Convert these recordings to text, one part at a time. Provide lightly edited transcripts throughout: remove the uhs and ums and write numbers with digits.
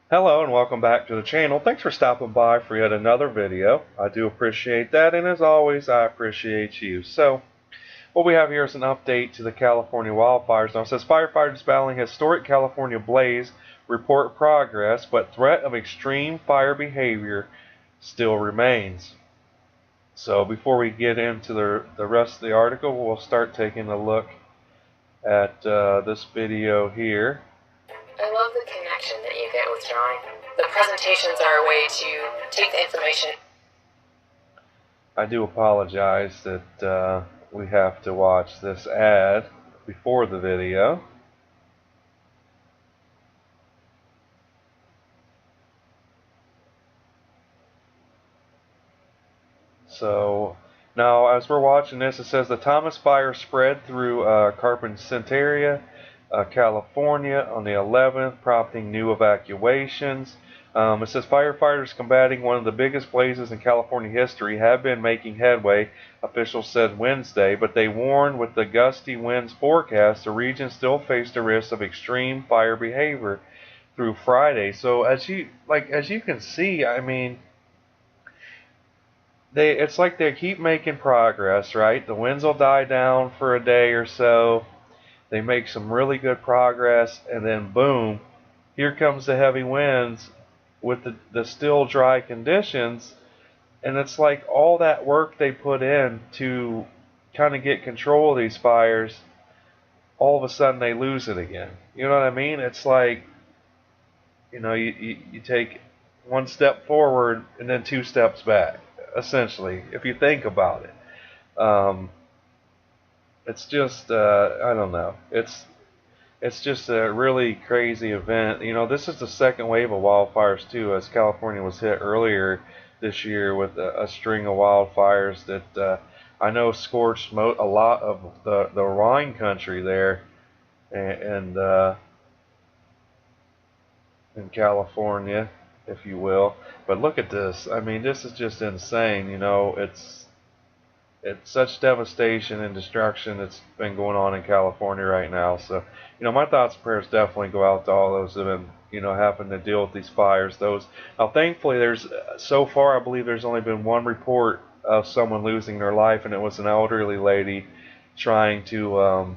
Hello and welcome back to the channel. Thanks for stopping by for yet another video. I do appreciate that, and as always I appreciate you. So what we have here is an update to the California wildfires. Now it says firefighters battling historic California blaze report progress, but threat of extreme fire behavior still remains. So before we get into the rest of the article, we'll start taking a look at this video here. I love the connection that you get with drawing. The presentations are a way to take the information. I do apologize that we have to watch this ad before the video. So now as we're watching this, it says the Thomas fire spread through Carpinteria, California on the 11th, prompting new evacuations. It says firefighters combating one of the biggest blazes in California history have been making headway, officials said Wednesday, but they warned with the gusty winds forecast, the region still faced a risk of extreme fire behavior through Friday. So as you can see, I mean, it's like they keep making progress, right? The winds will die down for a day or so. They make some really good progress, and then boom, here comes the heavy winds with the still dry conditions, and it's like all that work they put in to kind of get control of these fires, all of a sudden they lose it again. You know what I mean? It's like, you know, you take one step forward and then two steps back, essentially, if you think about it. It's just, I don't know. It's just a really crazy event. You know, this is the second wave of wildfires too, as California was hit earlier this year with a string of wildfires that I know scorched a lot of the wine country there, and in California, if you will. But look at this. I mean, this is just insane. You know, it's such devastation and destruction that's been going on in California right now. So, you know, my thoughts and prayers definitely go out to all those that have been, you know, having to deal with these fires. Now, thankfully, so far, I believe there's only been one report of someone losing their life, and it was an elderly lady trying to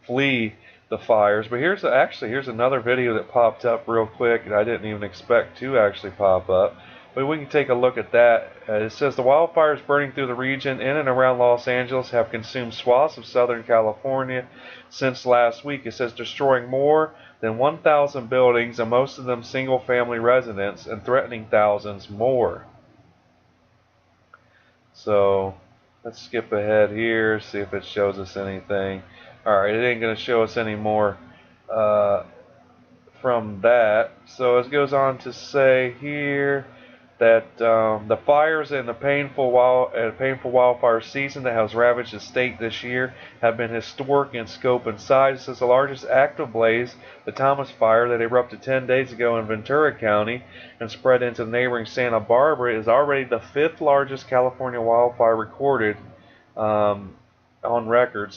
flee the fires. But here's another video that popped up real quick, and I didn't even expect to actually pop up. But we can take a look at that. It says the wildfires burning through the region in and around Los Angeles have consumed swaths of Southern California since last week. It says destroying more than 1,000 buildings, and most of them single-family residents, and threatening thousands more. So let's skip ahead here, see if it shows us anything. Alright, it ain't going to show us any more from that. So it goes on to say here that the fires and the painful wildfire season that has ravaged the state this year have been historic in scope and size. This is the largest active blaze, the Thomas fire that erupted 10 days ago in Ventura County and spread into the neighboring Santa Barbara, is already the 5th largest California wildfire recorded on record,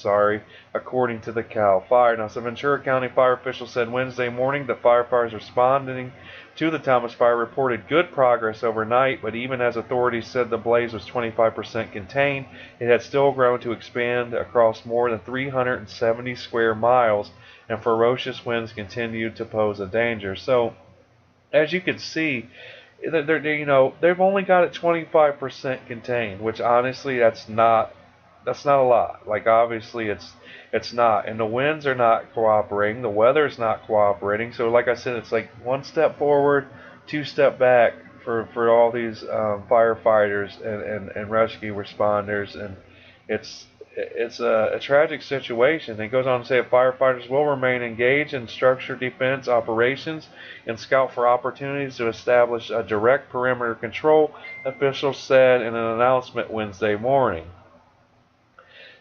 according to the Cal Fire. Now, some Ventura County fire officials said Wednesday morning that firefighters responding to the Thomas fire reported good progress overnight, but even as authorities said the blaze was 25% contained, it had still grown to expand across more than 370 square miles, and ferocious winds continued to pose a danger. So, as you can see, they've only got it 25% contained, which honestly, that's not a lot. Like, obviously it's not, and the winds are not cooperating, the weather's not cooperating. So like I said, it's like one step forward, two step back for all these firefighters and rescue responders, and it's a tragic situation. It goes on to say that firefighters will remain engaged in structured defense operations and scout for opportunities to establish a direct perimeter control, officials said in an announcement Wednesday morning.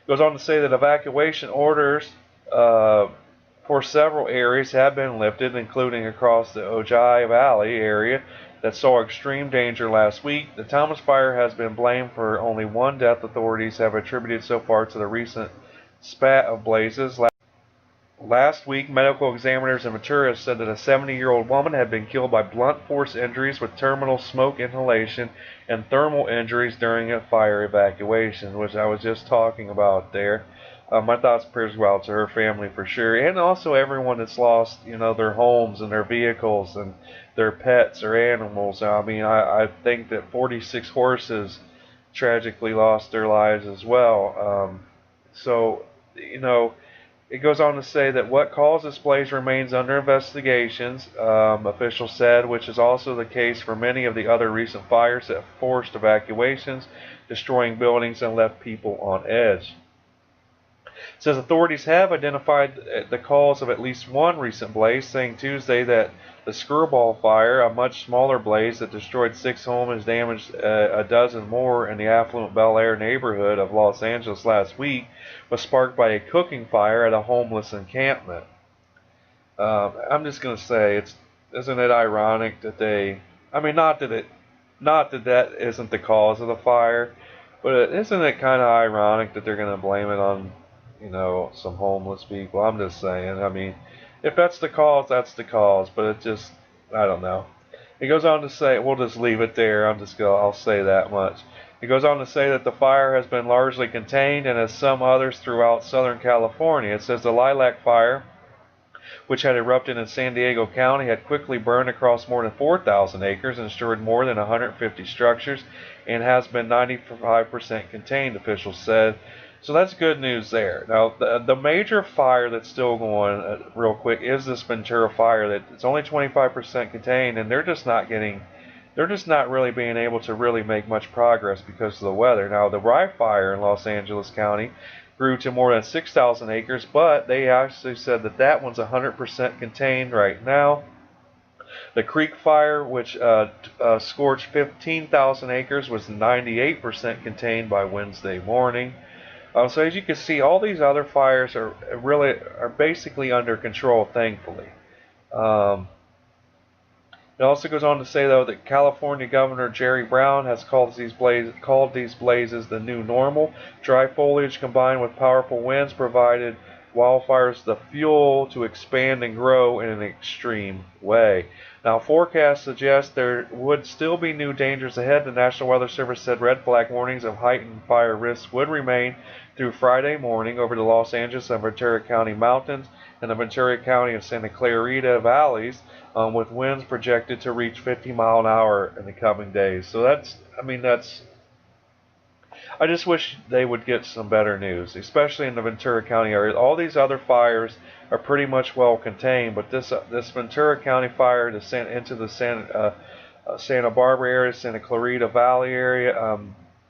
Goes on to say that evacuation orders for several areas have been lifted, including across the Ojai Valley area that saw extreme danger last week. The Thomas fire has been blamed for only one death authorities have attributed so far to the recent spat of blazes. Last week, medical examiners in Ventura said that a 70-year-old woman had been killed by blunt force injuries with terminal smoke inhalation and thermal injuries during a fire evacuation, which I was just talking about there. My thoughts and prayers go out to her family for sure, and also everyone that's lost, their homes and their vehicles and their pets or animals. I mean, I think that 46 horses tragically lost their lives as well. So, it goes on to say that what caused this blaze remains under investigations, officials said, which is also the case for many of the other recent fires that forced evacuations, destroying buildings and left people on edge. It says authorities have identified the cause of at least one recent blaze, saying Tuesday that the Screwball Fire, a much smaller blaze that destroyed 6 homes and damaged a dozen more in the affluent Bel-Air neighborhood of Los Angeles last week, was sparked by a cooking fire at a homeless encampment. I'm just going to say, isn't it ironic that not that that isn't the cause of the fire, but isn't it kind of ironic that they're going to blame it on, some homeless people? I'm just saying. I mean, if that's the cause, that's the cause. But I don't know. It goes on to say, we'll just leave it there. I'll say that much. It goes on to say that the fire has been largely contained, and as some others throughout Southern California. It says the Lilac Fire, which had erupted in San Diego County, had quickly burned across more than 4,000 acres and destroyed more than 150 structures, and has been 95% contained, officials said. So that's good news there. Now, the major fire that's still going, real quick, is this Ventura fire that it's only 25% contained, and they're just not really being able to really make much progress because of the weather. Now, the Rye Fire in Los Angeles County grew to more than 6,000 acres, but they actually said that that one's 100% contained right now. The Creek Fire, which scorched 15,000 acres, was 98% contained by Wednesday morning. So as you can see, all these other fires are basically under control, thankfully. It also goes on to say, though, that California Governor Jerry Brown has called these blazes the new normal. Dry foliage combined with powerful winds provided wildfires the fuel to expand and grow in an extreme way. Now, forecasts suggest there would still be new dangers ahead. The National Weather Service said red flag warnings of heightened fire risks would remain through Friday morning over the Los Angeles and Ventura County mountains and the Ventura County and Santa Clarita valleys, with winds projected to reach 50 miles an hour in the coming days. So I just wish they would get some better news, especially in the Ventura County area. All these other fires are pretty much well contained, but this Ventura County fire into the Santa Barbara area, Santa Clarita Valley area,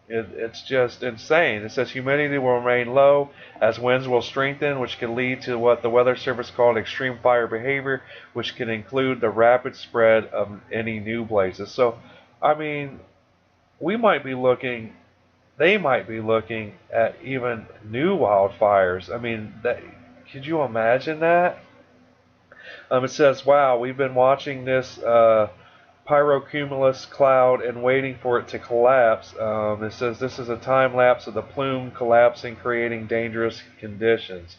it's just insane. It says humidity will remain low as winds will strengthen, which can lead to what the Weather Service called extreme fire behavior, which can include the rapid spread of any new blazes. So, I mean, they might be looking at even new wildfires. I mean, could you imagine that? It says, wow, we've been watching this pyrocumulus cloud and waiting for it to collapse. It says this is a time lapse of the plume collapsing, creating dangerous conditions.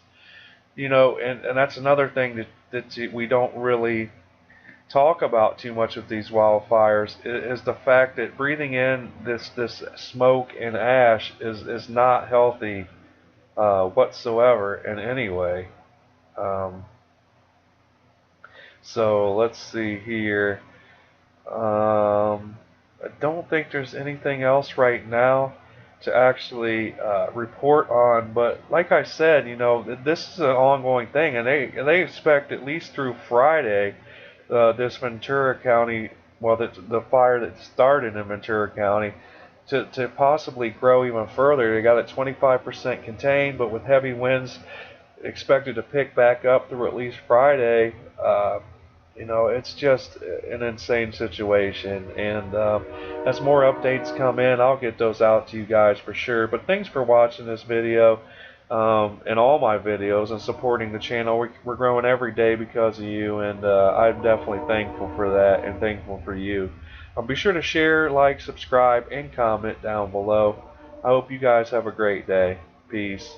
And that's another thing that we don't really talk about too much with these wildfires is the fact that breathing in this smoke and ash is not healthy whatsoever in any way. So let's see here. I don't think there's anything else right now to actually report on, but like I said, this is an ongoing thing, and they expect at least through Friday this Ventura County, the fire that started in Ventura County, to possibly grow even further. They got it 25% contained, but with heavy winds expected to pick back up through at least Friday. It's just an insane situation, and as more updates come in, I'll get those out to you guys for sure. But thanks for watching this video and all my videos and supporting the channel. We're growing every day because of you, and I'm definitely thankful for that and thankful for you. Be sure to share, like, subscribe, and comment down below. I hope you guys have a great day. Peace.